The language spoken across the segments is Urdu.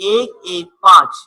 115,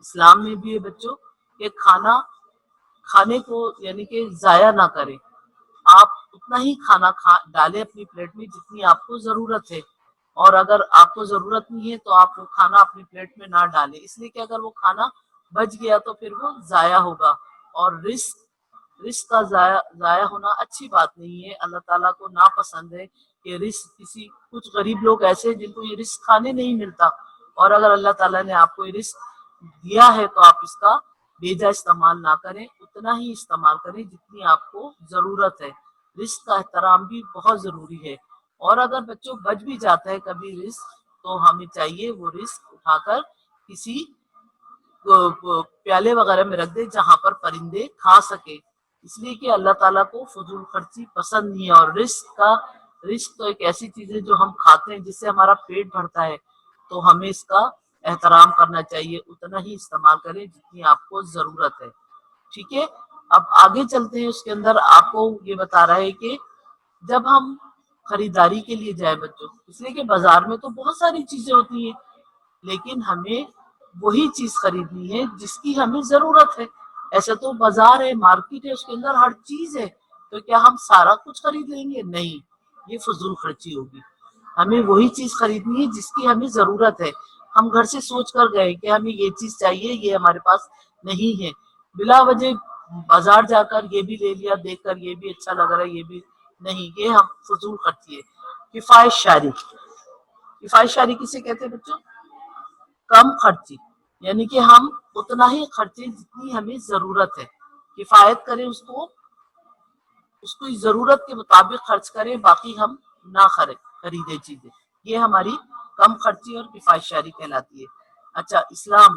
اسلام میں بھی ہے بچوں کہ کھانے کو یعنی کہ ضائع نہ کریں. آپ اتنا ہی کھانا ڈالیں اپنی پلیٹ میں جتنی آپ کو ضرورت ہے، اور اگر آپ کو ضرورت نہیں ہے تو آپ وہ کھانا اپنی پلیٹ میں نہ ڈالیں، اس لیے کہ اگر وہ کھانا بچ گیا تو پھر وہ ضائع ہوگا. اور رزق کا ضائع ہونا اچھی بات نہیں ہے. اللہ تعالیٰ کو ناپسند ہے کہ کچھ غریب لوگ ایسے جن کو یہ رزق کھانے نہیں ملتا، اور اگر اللہ تعالیٰ نے آپ کو یہ رزق دیا ہے تو آپ اس کا بیجا استعمال نہ کریں، اتنا ہی استعمال کریں جتنی آپ کو ضرورت ہے. رزق کا احترام بھی بہت ضروری ہے. اور اگر بچوں بچ بھی جاتا ہے کبھی رزق تو ہمیں چاہیے وہ رزق اٹھا کر کسی پیالے وغیرہ میں رکھ دے جہاں پر پرندے کھا سکے، اس لیے کہ اللہ تعالیٰ کو فضول خرچی پسند نہیں ہے. اور رزق تو ایک ایسی چیز ہے جو ہم کھاتے ہیں جس سے ہمارا پیٹ بھرتا ہے، تو ہمیں اس کا احترام کرنا چاہیے، اتنا ہی استعمال کریں جتنی آپ کو ضرورت ہے. ٹھیک ہے، اب آگے چلتے ہیں. اس کے اندر آپ کو یہ بتا رہا ہے کہ جب ہم خریداری کے لیے جائیں بچوں، اس لیے کہ بازار میں تو بہت ساری چیزیں ہوتی ہیں، لیکن ہمیں وہی چیز خریدنی ہے جس کی ہمیں ضرورت ہے. ایسے تو بازار ہے، مارکیٹ ہے، اس کے اندر ہر چیز ہے، تو کیا ہم سارا کچھ خرید لیں گے؟ نہیں، یہ فضول خرچی ہوگی. ہمیں وہی چیز خریدنی ہے جس کی ہمیں ضرورت ہے. ہم گھر سے سوچ کر گئے کہ ہمیں یہ چیز چاہیے، یہ ہمارے پاس نہیں ہے، بلا وجہ بازار جا کر یہ بھی لے لیا، دیکھ کر یہ بھی اچھا لگ رہا ہے، یہ بھی نہیں، یہ ہم فضول خرچی ہے. کفایت شعری، کفایت شعری کسے کہتے ہیں بچوں؟ کم خرچی، یعنی کہ ہم اتنا ہی خرچے جتنی ہمیں ضرورت ہے، کفایت کریں، اس کو ضرورت کے مطابق خرچ کریں، باقی ہم نہ خریدے چیزیں. یہ ہماری کم خرچی اور کفایت شعری کہلاتی ہے. اچھا، اسلام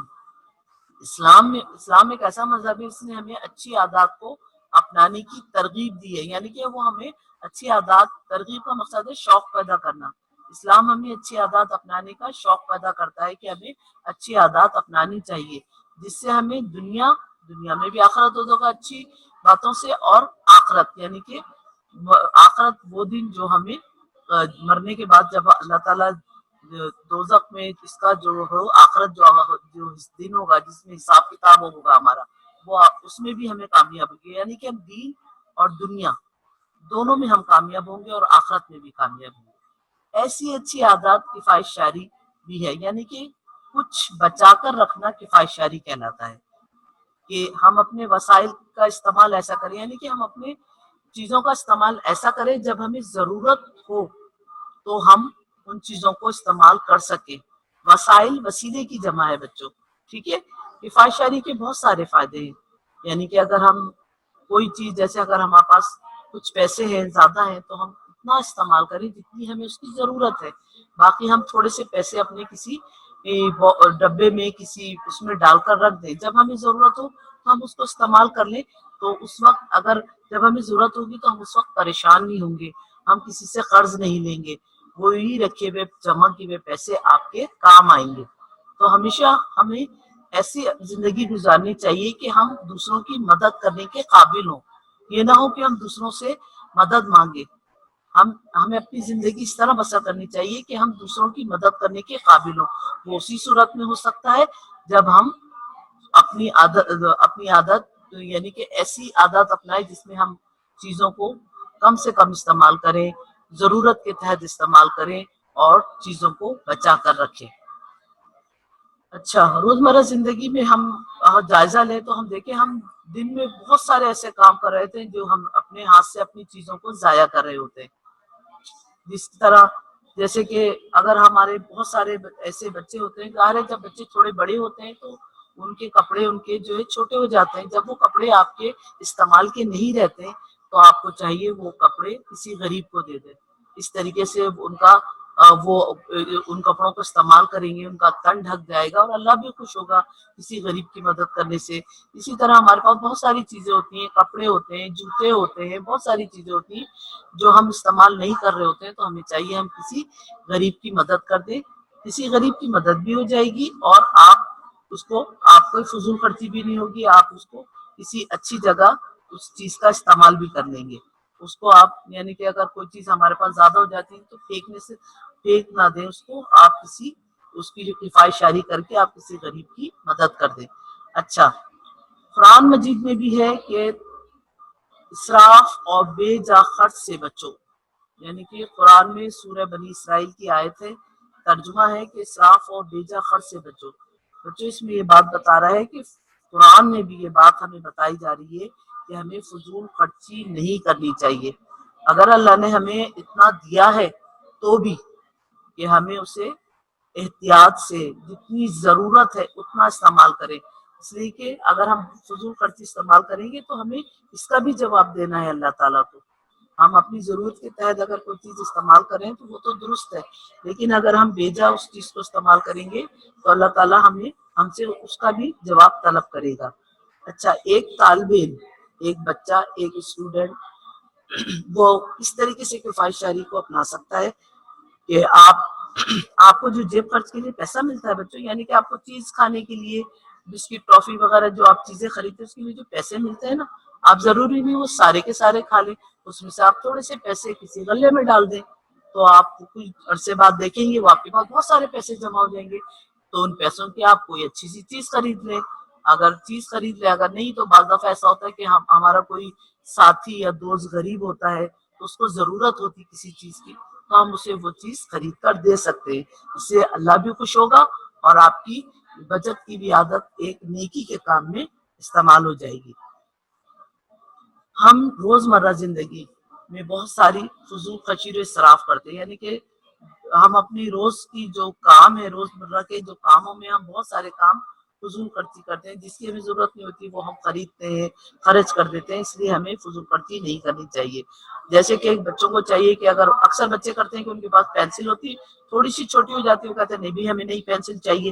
ایک ایسا مذہب ہے، اس نے ہمیں اچھی عادات کو اپنانے کی ترغیب دی ہے، یعنی کہ وہ ہمیں اچھی عادات، ترغیب کا مقصد ہے شوق پیدا کرنا. اسلام ہمیں اچھی عادات اپنانے کا شوق پیدا کرتا ہے کہ ہمیں اچھی عادات اپنانی چاہیے، جس سے ہمیں دنیا میں بھی آخرت ہوگا اچھی باتوں سے، اور آخرت یعنی کہ آخرت وہ دن جو ہمیں مرنے کے بعد جب اللہ تعالیٰ دوزخ میں اس کا جو ہو آخرت جو دن ہوگا جس میں حساب کتاب ہوگا ہمارا، وہ اس میں بھی ہمیں کامیاب ہوگی، یعنی کہ ہم دین اور دنیا دونوں میں ہم کامیاب ہوں گے اور آخرت میں بھی کامیاب ہوں گے. ایسی اچھی عادات کفایت شعری بھی ہے، یعنی کہ کچھ بچا کر رکھنا کفایت شعری کہلاتا ہے، کہ ہم اپنے وسائل کا استعمال ایسا کریں، یعنی کہ ہم اپنے چیزوں کا استعمال ایسا کریں جب ہمیں ضرورت ہو تو ہم ان چیزوں کو استعمال کر سکیں. وسائل وسیلے کی جمع ہے بچوں. ٹھیک ہے، کفایت شعری کے بہت سارے فائدے ہیں، یعنی کہ اگر ہم کوئی چیز، جیسے اگر ہمارے پاس کچھ پیسے ہیں، زیادہ ہیں، تو ہم اتنا استعمال کریں جتنی ہمیں اس کی ضرورت ہے، باقی ہم تھوڑے سے پیسے اپنے کسی ڈبے میں کسی اس میں ڈال کر رکھ دیں، جب ہمیں ضرورت ہو تو ہم اس کو استعمال کر لیں. تو اس وقت اگر جب ہمیں ضرورت ہوگی تو ہم اس وقت پریشان نہیں ہوں گے، ہم کسی سے قرض نہیں لیں گے، وہی رکھے ہوئے جمع کیے ہوئے پیسے آپ کے کام آئیں گے. تو ہمیشہ ہمیں ایسی زندگی گزارنی چاہیے کہ ہم دوسروں کی مدد کرنے کے قابل ہوں. یہ نہ ہو کہ ہم دوسروں سے مدد مانگے. ہمیں اپنی زندگی اس طرح بسر کرنی چاہیے کہ ہم دوسروں کی مدد کرنے کے قابل ہوں. وہ اسی صورت میں ہو سکتا ہے جب ہم اپنی عادت یعنی کہ ایسی عادت اپنائیں جس میں ہم چیزوں کو کم سے کم استعمال کریں، ضرورت کے تحت استعمال کریں، اور چیزوں کو بچا کر رکھیں. اچھا، روزمرہ زندگی میں ہم جائزہ لیں تو ہم دیکھیں ہم دن میں بہت سارے ایسے کام کر رہے تھے جو ہم اپنے ہاتھ سے اپنی چیزوں کو ضائع کر رہے ہوتے ہیں. جس طرح جیسے کہ اگر ہمارے بہت سارے ایسے بچے ہوتے ہیں، ظاہر ہے جب بچے تھوڑے بڑے ہوتے ہیں تو ان کے کپڑے ان کے جو ہے چھوٹے ہو جاتے ہیں. جب وہ کپڑے آپ کے استعمال کے نہیں رہتے تو آپ کو چاہیے وہ کپڑے کسی غریب کو دے دیں. اس طریقے سے وہ ان کپڑوں کو استعمال کریں گے، ان کا تن ڈھک جائے گا اور اللہ بھی خوش ہوگا کسی غریب کی مدد کرنے سے. اسی طرح ہمارے پاس بہت ساری چیزیں ہوتی ہیں، کپڑے ہوتے ہیں، جوتے ہوتے ہیں، بہت ساری چیزیں ہوتی ہیں جو ہم استعمال نہیں کر رہے ہوتے ہیں، تو ہمیں چاہیے ہم کسی غریب کی مدد کر دیں. کسی غریب کی مدد بھی ہو جائے گی اور آپ کوئی فضول خرچی بھی نہیں ہوگی، آپ اس کو کسی اچھی جگہ اس چیز کا استعمال بھی کر لیں گے. اس کو آپ یعنی کہ اگر کوئی چیز ہمارے پاس زیادہ ہو جاتی ہے تو پھینک نہ دیں، اس کو آپ کسی اس کی جو کفایت شاری کر کے آپ کسی غریب کی مدد کر دیں۔ اچھا، قرآن مجید میں بھی ہے کہ اسراف اور بے جا خرچ سے بچو، یعنی کہ قرآن میں سورہ بنی اسرائیل کی آیت ہے، ترجمہ ہے کہ اسراف اور بے جا خرچ سے بچو۔ بچوں اس میں یہ بات بتا رہا ہے کہ قرآن میں بھی یہ بات ہمیں بتائی جا رہی ہے کہ ہمیں فضول خرچی نہیں کرنی چاہیے۔ اگر اللہ نے ہمیں اتنا دیا ہے تو بھی کہ ہمیں اسے احتیاط سے جتنی ضرورت ہے اتنا استعمال کریں، اس لیے کہ اگر ہم فضول خرچی استعمال کریں گے تو ہمیں اس کا بھی جواب دینا ہے اللہ تعالیٰ کو۔ ہم اپنی ضرورت کے تحت اگر کوئی چیز استعمال کریں تو وہ تو درست ہے، لیکن اگر ہم بیجا اس چیز کو استعمال کریں گے تو اللہ تعالیٰ ہم سے اس کا بھی جواب طلب کرے گا۔ اچھا، ایک طالب علم، ایک بچہ، ایک اسٹوڈنٹ وہ اس طریقے سے کفایت شاری کو اپنا سکتا ہے کہ آپ کو جو جیب خرچ کے لیے پیسہ ملتا ہے بچوں، یعنی کہ آپ کو چیز کھانے کے لیے بسکٹ ٹافی وغیرہ جو آپ چیزیں خریدتے ہیں اس کے لیے جو پیسے ملتے ہیں نا، آپ ضروری نہیں وہ سارے کے سارے کھا لیں، اس میں سے آپ تھوڑے سے پیسے کسی غلے میں ڈال دیں تو آپ کچھ عرصے بعد دیکھیں گے وہ آپ کے پاس بہت سارے پیسے جمع ہو جائیں گے، تو ان پیسوں کی آپ کوئی اچھی سی چیز خرید لیں۔ اگر چیز خرید لیں، اگر نہیں تو بعض دفعہ ایسا ہوتا ہے کہ ہمارا کوئی ساتھی یا دوست غریب ہوتا ہے تو اس کو ضرورت ہوتی کسی چیز کی تو ہم اسے وہ چیز خرید کر دے سکتے ہیں، اس سے اللہ بھی خوش ہوگا اور آپ کی بچت کی بھی عادت ایک نیکی کے کام میں استعمال ہو جائے گی۔ ہم روزمرہ زندگی میں بہت ساری فضول خرچی و اسراف کرتے ہیں، یعنی کہ ہم اپنی روز کی جو کام ہے، روزمرہ کے جو کاموں میں ہم بہت سارے کام فضول خرچی کرتے ہیں جس کی ہمیں ضرورت نہیں ہوتی، وہ ہم خریدتے ہیں، خرچ کر دیتے ہیں، اس لیے ہمیں فضول خرچی نہیں کرنی چاہیے۔ جیسے کہ بچوں کو چاہیے کہ اگر اکثر بچے کرتے ہیں کہ ان کے پاس پینسل ہوتی تھوڑی سی چھوٹی ہو جاتی ہے، وہ کہتے ہیں نہیں بھی ہمیں نئی پینسل چاہیے۔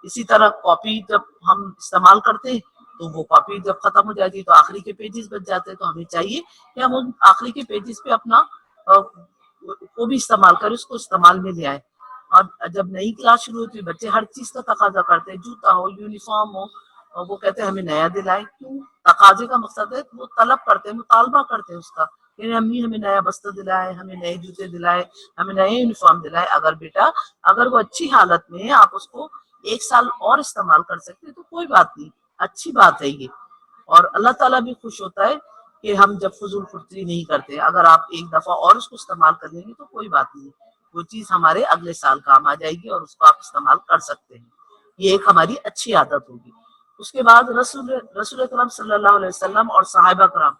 اسی طرح کاپی جب ہم استعمال کرتے ہیں تو وہ کاپی جب ختم ہو جاتی ہے تو آخری کے پیجز بچ جاتے ہیں، تو ہمیں چاہیے کہ ہم ان آخری کے پیجز پہ اپنا وہ بھی استعمال کریں، اس کو استعمال میں لے آئیں۔ اور جب نئی کلاس شروع ہوتی ہے بچے ہر چیز کا تقاضا کرتے ہیں، جوتا ہو، یونیفارم ہو، اور وہ کہتے ہیں ہمیں نیا دلائیں۔ کیوں؟ تقاضے کا مقصد ہے وہ طلب کرتے ہیں، مطالبہ کرتے ہیں اس کا، یعنی امی ہمیں نیا بستر دلائے، ہمیں نئے جوتے دلائے، ہمیں نئے یونیفارم دلائے۔ اگر بیٹا اگر وہ اچھی حالت میں ہے، آپ اس کو 1 سال اور استعمال کر سکتے ہیں تو کوئی بات نہیں، اچھی بات ہے یہ، اور اللہ تعالیٰ بھی خوش ہوتا ہے کہ ہم جب فضول خرچی نہیں کرتے۔ اگر آپ ایک دفعہ اور اس کو استعمال کر لیں گے تو کوئی بات نہیں، وہ چیز ہمارے اگلے سال کام آ جائے گی اور اس کو آپ استعمال کر سکتے ہیں، یہ ایک ہماری اچھی عادت ہوگی۔ اس کے بعد رسول اکرم صلی اللہ علیہ وسلم اور صحابہ کرام،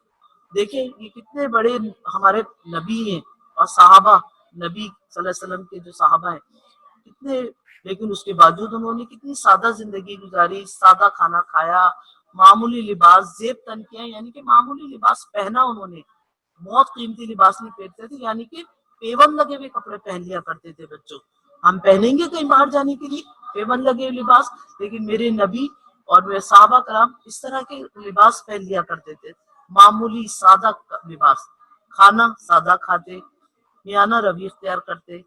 دیکھیں یہ کتنے بڑے ہمارے نبی ہیں، اور صحابہ نبی صلی اللہ علیہ وسلم کے جو صحابہ ہیں کتنے، لیکن اس کے باوجود انہوں نے کتنی سادہ زندگی گزاری، سادہ کھانا کھایا، معمولی لباس زیب تن کیا، یعنی کہ معمولی لباس پہنا انہوں نے، بہت قیمتی لباس نہیں پہنتے تھے، یعنی کہ پیون لگے ہوئے کپڑے پہن لیا کرتے تھے بچوں۔ ہم پہنیں گے کہیں باہر جانے کے لیے پیون لگے ہوئے لباس، لیکن میرے نبی اور میرے صحابہ کرام اس طرح کے لباس پہن لیا کرتے تھے، معمولی سادہ لباس، کھانا سادہ کھاتے، میانہ روی اختیار کرتے،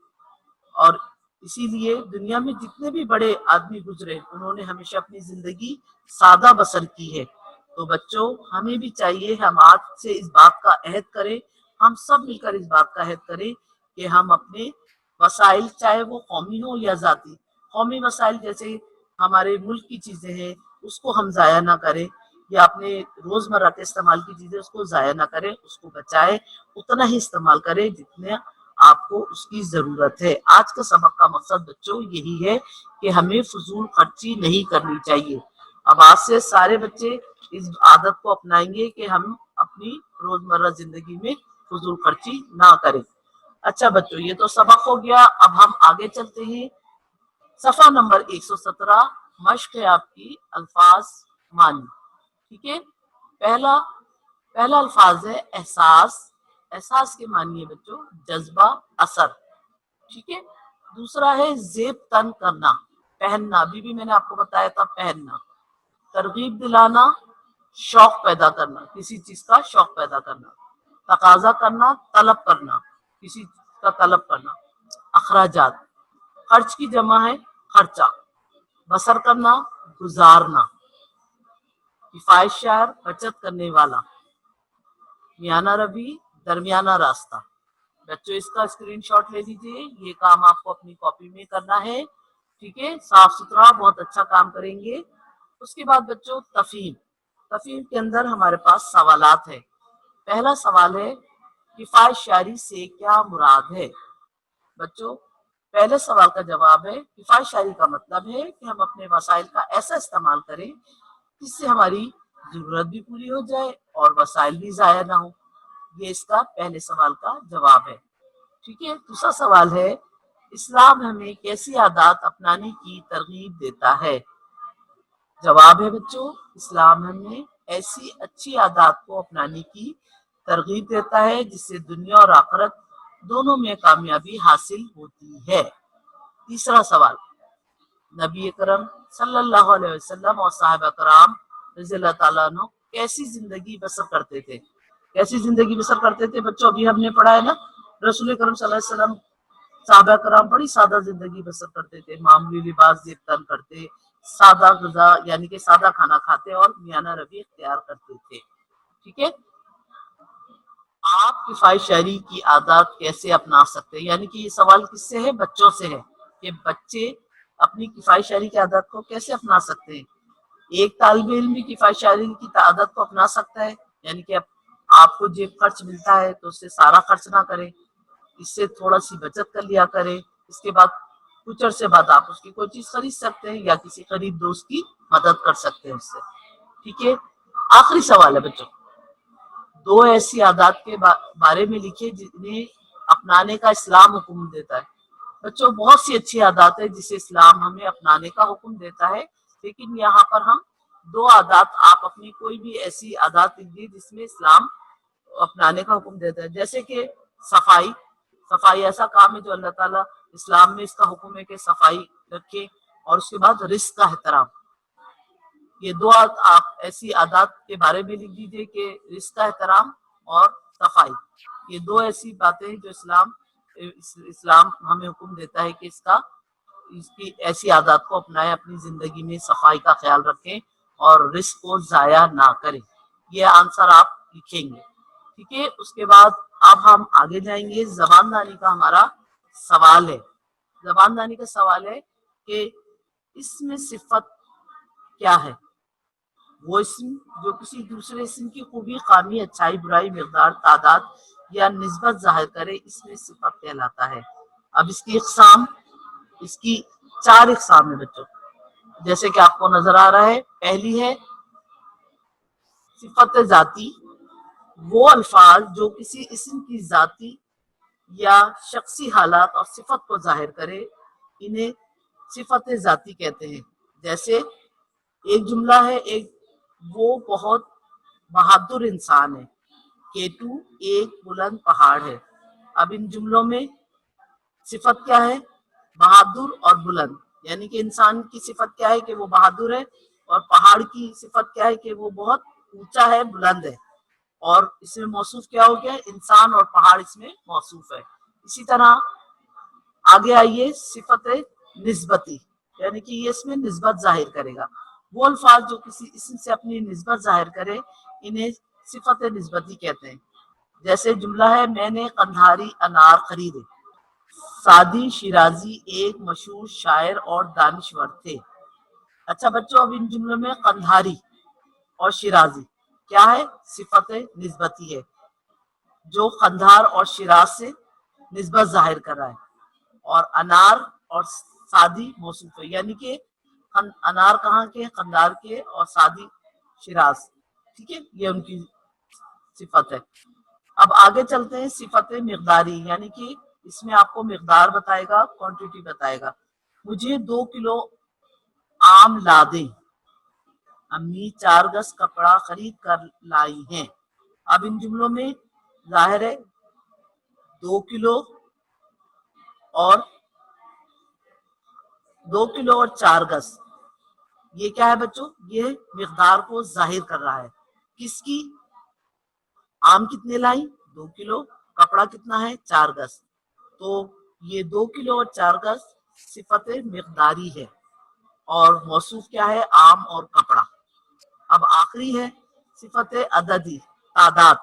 اور اسی لیے دنیا میں جتنے بھی بڑے آدمی گزرے انہوں نے ہمیشہ اپنی زندگی سادہ بسر کی ہے۔ تو بچوں ہمیں بھی چاہیے ہم آج سے اس بات کا عہد کریں، ہم سب مل کر اس بات کا عہد کریں کہ ہم اپنے وسائل، چاہے وہ قومی ہو یا ذاتی، قومی وسائل جیسے ہمارے ملک کی چیزیں ہیں اس کو ہم ضائع نہ کریں، یا اپنے روزمرہ کے استعمال کی چیزیں اس کو ضائع نہ کریں، اس کو بچائیں، اتنا ہی استعمال کریں جتنا آپ کو اس کی ضرورت ہے۔ آج کا سبق کا مقصد بچوں یہی ہے کہ ہمیں فضول خرچی نہیں کرنی چاہیے۔ اب آج سے سارے بچے اس عادت کو اپنائیں گے کہ ہم اپنی روزمرہ زندگی میں فضول خرچی نہ کریں۔ اچھا بچوں یہ تو سبق ہو گیا، اب ہم آگے چلتے ہیں۔ صفحہ نمبر 117 مشق ہے آپ کی الفاظ مانی، ٹھیک ہے۔ پہلا الفاظ ہے احساس، احساس کے معنی ہے بچوں جذبہ، اثر، ٹھیک ہے۔ دوسرا ہے زیب تن کرنا، پہننا، ابھی بھی میں نے آپ کو بتایا تھا پہننا۔ ترغیب دلانا، شوق پیدا کرنا، کسی چیز کا شوق پیدا کرنا۔ تقاضا کرنا، طلب کرنا، کسی چیز کا طلب کرنا۔ اخراجات، خرچ کی جمع ہے خرچہ۔ بسر کرنا، گزارنا۔ کفایت شار، بچت کرنے والا۔ میانہ روی، درمیانہ راستہ۔ بچوں اس کا اسکرین شاٹ لے لیجئے، یہ کام آپ کو اپنی کاپی میں کرنا ہے، ٹھیک ہے، صاف ستھرا بہت اچھا کام کریں گے۔ اس کے بعد بچوں تفہیم، تفہیم کے اندر ہمارے پاس سوالات ہیں۔ پہلا سوال ہے کفایت شعری سے کیا مراد ہے؟ بچوں پہلے سوال کا جواب ہے کفایت شعری کا مطلب ہے کہ ہم اپنے وسائل کا ایسا استعمال کریں جس سے ہماری ضرورت بھی پوری ہو جائے اور وسائل بھی ضائع نہ ہو۔ یہ اس کا پہلے سوال کا جواب ہے۔ ٹھیک ہے، دوسرا سوال ہے اسلام ہمیں کیسی عادات اپنانے کی ترغیب دیتا ہے؟ جواب ہے بچوں اسلام ہمیں ایسی اچھی عادات کو اپنانے کی ترغیب دیتا ہے جس سے دنیا اور آخرت دونوں میں کامیابی حاصل ہوتی ہے۔ تیسرا سوال نبی کرم صلی اللہ علیہ وسلم اور صحابہ کرام رضی اللہ تعالیٰ عنہ کیسی زندگی بسر کرتے تھے؟ کیسی زندگی بسر کرتے تھے بچوں؟ ابھی ہم نے پڑھا ہے نا، رسول کرم صلی اللہ علیہ وسلم صحابہ کرام بڑی سادہ زندگی بسر کرتے تھے، معمولی لباس زیب تن کرتے، سادہ غذا یعنی کہ سادہ کھانا کھاتے اور میانہ روی اختیار کرتے تھے۔ ٹھیک ہے، آپ کفایت شعری کی عادات کیسے اپنا سکتے ہیں؟ یعنی کہ یہ سوال کس سے ہے؟ بچوں سے ہے کہ بچے اپنی کفایت شعری کی عادت کو کیسے اپنا سکتے ہیں۔ ایک طالب علم بھی کفایت شعری کی عادت کو اپنا سکتا ہے، یعنی کہ آپ کو جیب خرچ ملتا ہے تو اس سے سارا خرچ نہ کریں، اس سے تھوڑا سی بچت کر لیا کریں۔ اس کے بعد کچھ عرصے بعد آپ اس کی کوئی چیز خرید سکتے ہیں یا کسی قریب دوست کی مدد کر سکتے ہیں اس سے۔ ٹھیک ہے، آخری سوال ہے بچوں دو ایسی عادات کے بارے میں لکھے جنہیں اپنانے کا اسلام حکم دیتا ہے۔ بچوں بہت سی اچھی عادات ہے جسے اسلام ہمیں اپنانے کا حکم دیتا ہے، لیکن یہاں پر ہم دو عادات، آپ اپنی کوئی بھی ایسی عادات لکھیے جس میں اسلام اپنانے کا حکم دیتا ہے، جیسے کہ صفائی۔ صفائی ایسا کام ہے جو اللہ تعالیٰ اسلام میں اس کا حکم ہے کہ صفائی رکھے، اور اس کے بعد رزق کا احترام۔ یہ دو آپ ایسی عادات کے بارے میں لکھ دیجیے کہ رزق کا احترام اور صفائی، یہ دو ایسی باتیں جو اسلام ہمیں حکم دیتا ہے کہ اس کی ایسی عادات کو اپنائیں، اپنی زندگی میں صفائی کا خیال رکھیں اور رزق کو ضائع نہ کریں۔ یہ آنسر آپ لکھیں گے۔ ٹھیک ہے، اس کے بعد اب ہم آگے جائیں گے۔ زبان دانی کا ہمارا سوال ہے، زبان دانی کا سوال ہے کہ اس میں صفت کیا ہے؟ وہ اسم جو کسی دوسرے اسم کی خوبی، خامی، اچھائی، برائی، مقدار، تعداد یا نسبت ظاہر کرے، اس میں صفت کہلاتا ہے۔ اب اس کی اقسام، اس کی 4 اقسام ہیں بچوں، جیسے کہ آپ کو نظر آ رہا ہے۔ پہلی ہے صفت ذاتی، وہ الفاظ جو کسی اسم کی ذاتی یا شخصی حالات اور صفت کو ظاہر کرے، انہیں صفت ذاتی کہتے ہیں۔ جیسے ایک جملہ ہے، وہ بہت بہادر انسان ہے، کیٹو ایک بلند پہاڑ ہے۔ اب ان جملوں میں صفت کیا ہے؟ بہادر اور بلند، یعنی کہ انسان کی صفت کیا ہے کہ وہ بہادر ہے، اور پہاڑ کی صفت کیا ہے کہ وہ بہت اونچا ہے، بلند ہے، اور اس میں موصوف کیا ہو گیا؟ انسان، اور پہاڑ اس میں موصوف ہے۔ اسی طرح آگے آئیے صفت نسبتی، یعنی کہ یہ اس میں نسبت ظاہر کرے گا۔ وہ الفاظ جو کسی اسم سے اپنی نسبت ظاہر کرے، انہیں صفت نسبتی کہتے ہیں۔ جیسے جملہ ہے میں نے قندھاری انار خریدے، سعدی شیرازی ایک مشہور شاعر اور دانشور تھے۔ اچھا بچوں، اب ان جملوں میں قندھاری اور شیرازی کیا ہے؟ صفت نسبتی ہے، جو قندھار اور شیراز سے نسبت ظاہر کر رہا ہے، اور انار اور سعدی موصوف ہے، یعنی کہ انار کہاں کے؟ قندھار کے، اور سعدی شیراز۔ ٹھیک ہے، یہ ان کی صفت ہے۔ اب آگے چلتے ہیں صفت مقداری، یعنی کہ اس میں آپ کو مقدار بتائے گا، کوانٹیٹی بتائے گا۔ مجھے 2 کلو آم لا دیں، امی 4 گز کپڑا خرید کر لائی ہیں۔ اب ان جملوں میں ظاہر ہے 2 کلو اور 4 گز، یہ کیا ہے بچوں؟ یہ مقدار کو ظاہر کر رہا ہے، کس کی؟ آم کتنے لائی؟ 2 کلو، کپڑا کتنا ہے؟ 4 گز۔ تو یہ 2 کلو اور 4 گز صفت مقداری ہے، اور موصوف کیا ہے؟ آم اور کپڑا۔ اب آخری ہے صفت عددی، تعداد،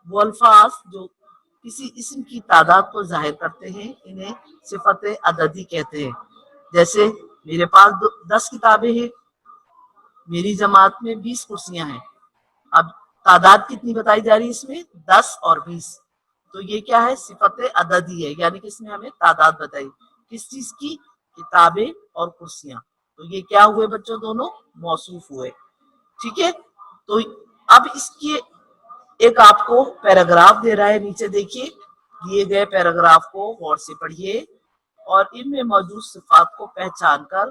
وہ الفاظ جو کسی اسم کی تعداد کو ظاہر کرتے ہیں، انہیں صفت عددی کہتے ہیں۔ جیسے میرے پاس 10 کتابیں ہیں، میری جماعت میں 20 کرسیاں ہیں. اب تعداد کتنی بتائی جا رہی ہے اس میں؟ 10 اور 20. تو یہ کیا ہے؟ صفت عددی ہے، یعنی کہ اس میں ہمیں تعداد بتائی. کس چیز کی؟ کتابیں اور کرسیاں. تو یہ کیا ہوئے بچوں؟ دونوں موصوف ہوئے. ٹھیک ہے. تو اب اس کی ایک آپ کو پیراگراف دے رہا ہے، نیچے دیکھیے. دیے گئے پیراگراف کو غور سے پڑھیے اور ان میں موجود صفات کو پہچان کر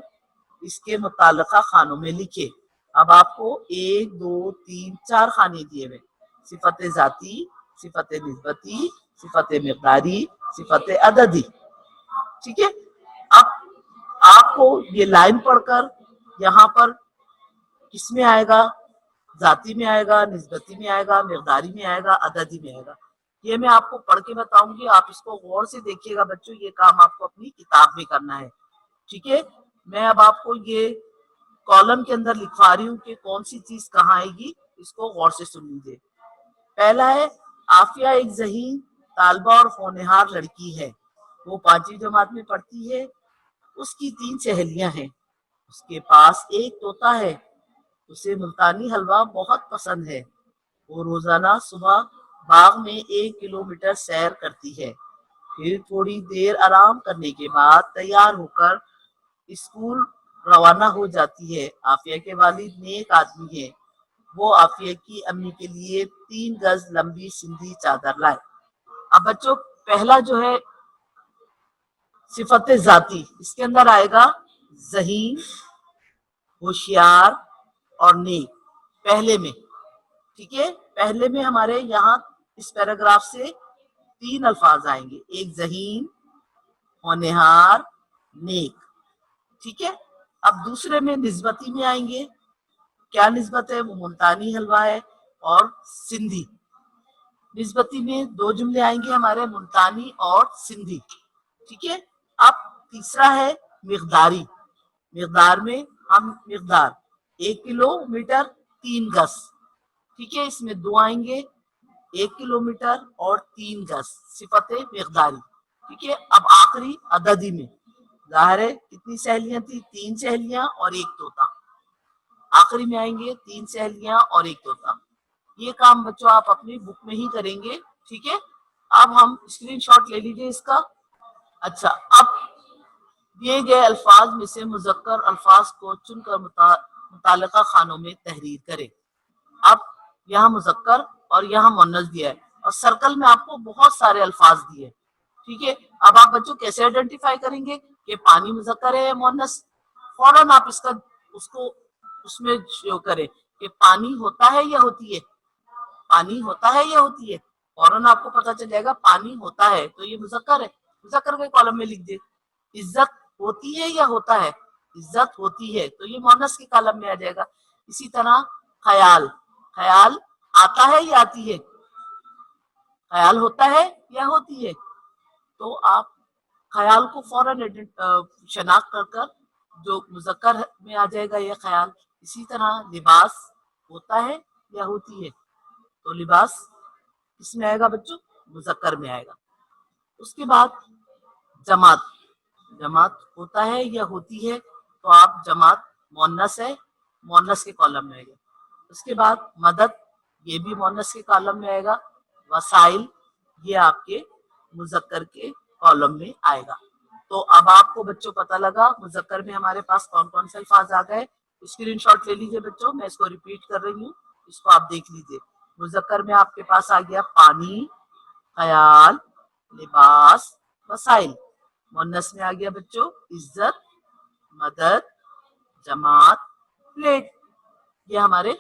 اس کے متعلقہ خانوں میں لکھے. اب آپ کو 1 2 3 4 خانے دیے ہوئے: صفت ذاتی، صفت نسبتی، صفت مقداری، صفت عددی. ٹھیک ہے. اب آپ کو یہ لائن پڑھ کر یہاں پر کس میں آئے گا؟ ذاتی میں آئے گا، نسبتی میں آئے گا، مقداری میں آئے گا، عددی میں آئے گا. یہ میں آپ کو پڑھ کے بتاؤں گی، آپ اس کو غور سے دیکھیے گا بچوں. یہ کام آپ کو اپنی کتاب میں کرنا ہے. ٹھیک ہے. میں اب آپ کو یہ کالم کے اندر لکھوا رہی ہوں کہ کون سی چیز کہاں آئے گی. اس کو غور سے سن لیجیے. پہلا ہے عافیہ ایک ذہین، طالبہ اور ہونہار لڑکی ہے. وہ 5ویں جماعت میں پڑھتی ہے. اس کی 3 سہیلیاں ہیں. اس کے پاس ایک طوطا ہے. اسے ملتانی حلوہ بہت پسند ہے. وہ روزانہ صبح باغ میں 1 کلومیٹر سیر کرتی ہے. پھر تھوڑی دیر آرام کرنے کے بعد تیار ہو کر اسکول روانہ ہو جاتی ہے. عافیہ کے والد نیک آدمی ہے. وہ عافیہ کی امی کے لیے 3 گز لمبی سندھی چادر لائے. اب بچوں پہلا جو ہے صفت ذاتی، اس کے اندر آئے گا ذہین، ہوشیار اور نیک. پہلے میں ٹھیک ہے. پہلے میں ہمارے یہاں اس پیراگراف سے 3 الفاظ آئیں گے: ایک ذہین، ہونہار، نیک. ٹھیک ہے. اب دوسرے میں نسبتی میں آئیں گے. کیا نسبت ہے؟ وہ ملتانی حلوہ ہے اور سندھی. نسبتی میں 2 جملے آئیں گے ہمارے: ملتانی اور سندھی. ٹھیک ہے. اب تیسرا ہے مقداری. مقدار میں ہم مقدار 1 کلومیٹر 3 گز. ٹھیک ہے. اس میں 2 آئیں گے: 1 کلومیٹر اور 3 گز. صفت مقداری. ٹھیک ہے. اب آخری عددی میں ظاہر ہے کتنی سہیلیاں تھی؟ 3 سہیلیاں اور 1 طوطا. آخری میں آئیں گے 3 سہیلیاں اور 1 طوطا. یہ کام بچوں آپ اپنی بک میں ہی کریں گے. ٹھیک ہے. اب ہم اسکرین شاٹ لے لیجیے اس کا. اچھا. اب دیے گئے الفاظ میں سے مذکر الفاظ کو چن کر متعلقہ خانوں میں تحریر کریں. اب یہاں مذکر اور یہاں مؤنث دیا ہے اور سرکل میں آپ کو بہت سارے الفاظ دیے. ٹھیک ہے. اب آپ بچوں کیسے آئیڈینٹیفائی کریں گے کہ پانی مذکر ہے یا مؤنث؟ فوراً آپ اس میں شو کریں کہ پانی ہوتا ہے یا ہوتی ہے. پانی ہوتا ہے یا ہوتی ہے. فوراً آپ کو پتا چل جائے گا پانی ہوتا ہے تو یہ مذکر ہے. مذکر کے کالم میں لکھ دے. عزت ہوتی ہے یا ہوتا ہے؟ عزت ہوتی ہے تو یہ مؤنث کے کالم میں آ جائے گا. اسی طرح خیال. خیال آتا ہے یا آتی ہے؟ خیال ہوتا ہے یا ہوتی ہے؟ تو آپ خیال کو فوراً شناخت کر کر جو مذکر میں آ جائے گا یہ خیال. اسی طرح لباس ہوتا ہے یا ہوتی ہے؟ تو لباس کس میں آئے گا بچوں؟ مذکر میں آئے گا. اس کے بعد جماعت. جماعت ہوتا ہے یا ہوتی ہے؟ تو آپ جماعت مؤنث ہے، مؤنث کے کالم میں آئے گا. اس کے بعد مدد، یہ بھی مؤنث کے کالم میں آئے گا. وسائل یہ آپ کے مذکر کے کالم میں آئے گا. تو اب آپ کو بچوں پتہ لگا مذکر میں ہمارے پاس کون کون سے الفاظ آ گئے. اسکرین شاٹ لے لیجیے بچوں. میں اس کو ریپیٹ کر رہی ہوں، اس کو آپ دیکھ لیجیے. مذکر میں آپ کے پاس آ گیا پانی، خیال، لباس، وسائل. مؤنث میں آ گیا بچوں عزت، مدد، جماعت، پلیٹ. یہ ہمارے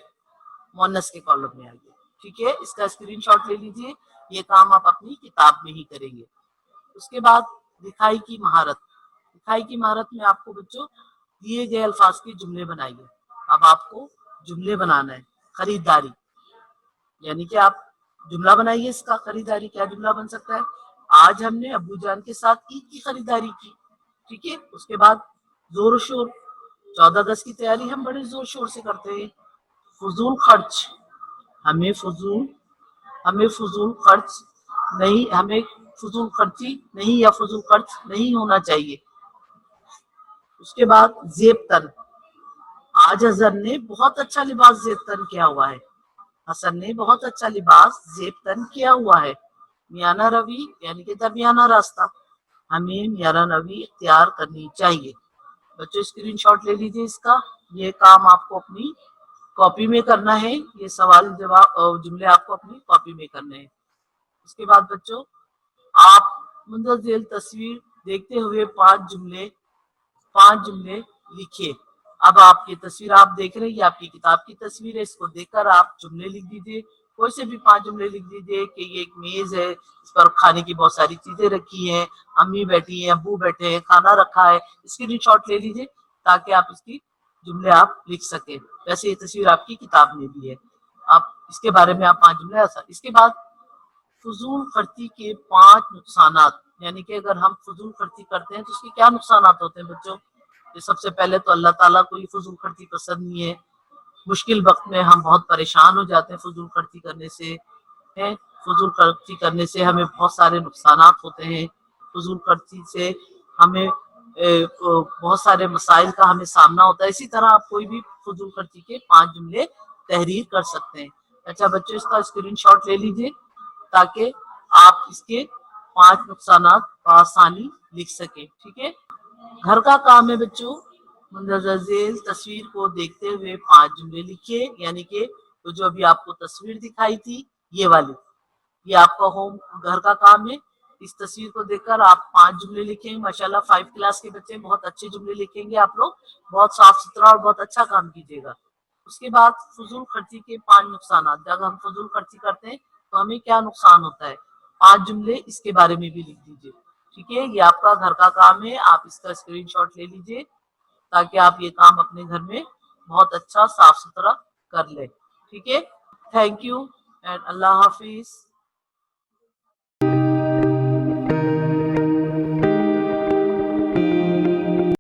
مؤنث کے کالم میں آ گیا. ٹھیک ہے. اس کا اسکرین شاٹ لے لیجیے. یہ کام آپ اپنی کتاب میں ہی کریں گے. اس کے بعد لکھائی کی مہارت. لکھائی کی مہارت میں آپ کو بچوں دیے گئے الفاظ کے جملے بنائیے. اب آپ کو جملے بنانا ہے. خریداری یعنی کہ آپ جملہ بنائیے اس کا. خریداری کیا جملہ بن سکتا ہے؟ آج ہم نے ابو جان کے ساتھ عید کی خریداری کی. ٹھیک ہے. اس کے بعد زور و شور. 14 اگست کی تیاری ہم بڑے زور شور سے کرتے ہیں. فضول خرچ. ہمیں فضول خرچ نہیں، ہمیں فضول خرچی نہیں یا فضول خرچ نہیں ہونا چاہیے. اس کے بعد زیب تن، آج حسن نے بہت اچھا لباس زیب تن کیا ہوا ہے، حسن نے بہت اچھا لباس زیب تن کیا ہوا ہے۔ میانہ روی یعنی کہ درمیانہ راستہ، ہمیں میانہ روی اختیار کرنی چاہیے۔ بچوں اسکرین شاٹ لے لیجیے اس کا، یہ کام آپ کو اپنی کاپی میں کرنا ہے، یہ سوال جواب جملے آپ کو اپنی کاپی میں کرنے ہیں۔ اس کے بعد بچوں آپ مندرجہ ذیل تصویر دیکھتے ہوئے پانچ جملے لکھیے۔ اب آپ یہ تصویر آپ دیکھ رہے ہیں، یہ آپ کی کتاب کی تصویر ہے، اس کو دیکھ کر آپ جملے لکھ دیجیے، کوئی سے بھی 5 جملے لکھ دیجیے کہ یہ ایک میز ہے، اس پر کھانے کی بہت ساری چیزیں رکھی ہیں، امی بیٹھی ہیں، ابو بیٹھے ہیں، کھانا رکھا ہے، اسکرین شاٹ لے لیجیے تاکہ آپ اس کی جملے آپ لکھ سکیں۔ ویسے یہ تصویر آپ کی کتاب میں بھی ہے، آپ اس کے بارے میں آپ 5 جملے۔ اس کے بعد فضول خرچی کے 5 نقصانات، یعنی کہ اگر ہم فضول خرچی کرتے ہیں تو اس کے کیا نقصانات ہوتے ہیں بچوں؟ سب سے پہلے تو اللہ تعالیٰ کو یہ فضول خرچی پسند نہیں ہے، مشکل وقت میں ہم بہت پریشان ہو جاتے ہیں فضول خرچی کرنے سے، فضول خرچی کرنے سے ہمیں بہت سارے نقصانات ہوتے ہیں، فضول خرچی سے ہمیں بہت سارے مسائل کا ہمیں سامنا ہوتا ہے۔ اسی طرح آپ کوئی بھی فضول خرچی کے 5 جملے تحریر کر سکتے ہیں۔ اچھا بچوں اس کا اسکرین شاٹ لے لیجیے تاکہ آپ اس کے 5 نقصانات بآسانی لکھ سکیں، ٹھیک ہے۔ گھر کا کام ہے بچوں، مندرجہ ذیل تصویر کو دیکھتے ہوئے 5 جملے لکھیے، یعنی کہ جو ابھی آپ کو تصویر دکھائی تھی یہ والی، یہ آپ کا ہوم گھر کا کام ہے۔ اس تصویر کو دیکھ کر آپ 5 جملے لکھیں، ماشاءاللہ 5 کلاس کے بچے بہت اچھے جملے لکھیں گے، آپ لوگ بہت صاف ستھرا اور بہت اچھا کام کیجیے گا۔ اس کے بعد فضول خرچی کے 5 نقصانات، جب ہم فضول خرچی کرتے ہیں تو ہمیں کیا نقصان ہوتا ہے، 5 جملے اس کے بارے میں بھی لکھ دیجیے، ٹھیک ہے۔ یہ آپ کا گھر کا کام ہے، آپ اس کا اسکرین شاٹ لے لیجیے تاکہ آپ یہ کام اپنے گھر میں بہت اچھا صاف ستھرا کر لیں، ٹھیک ہے۔ تھینک یو اینڈ اللہ حافظ۔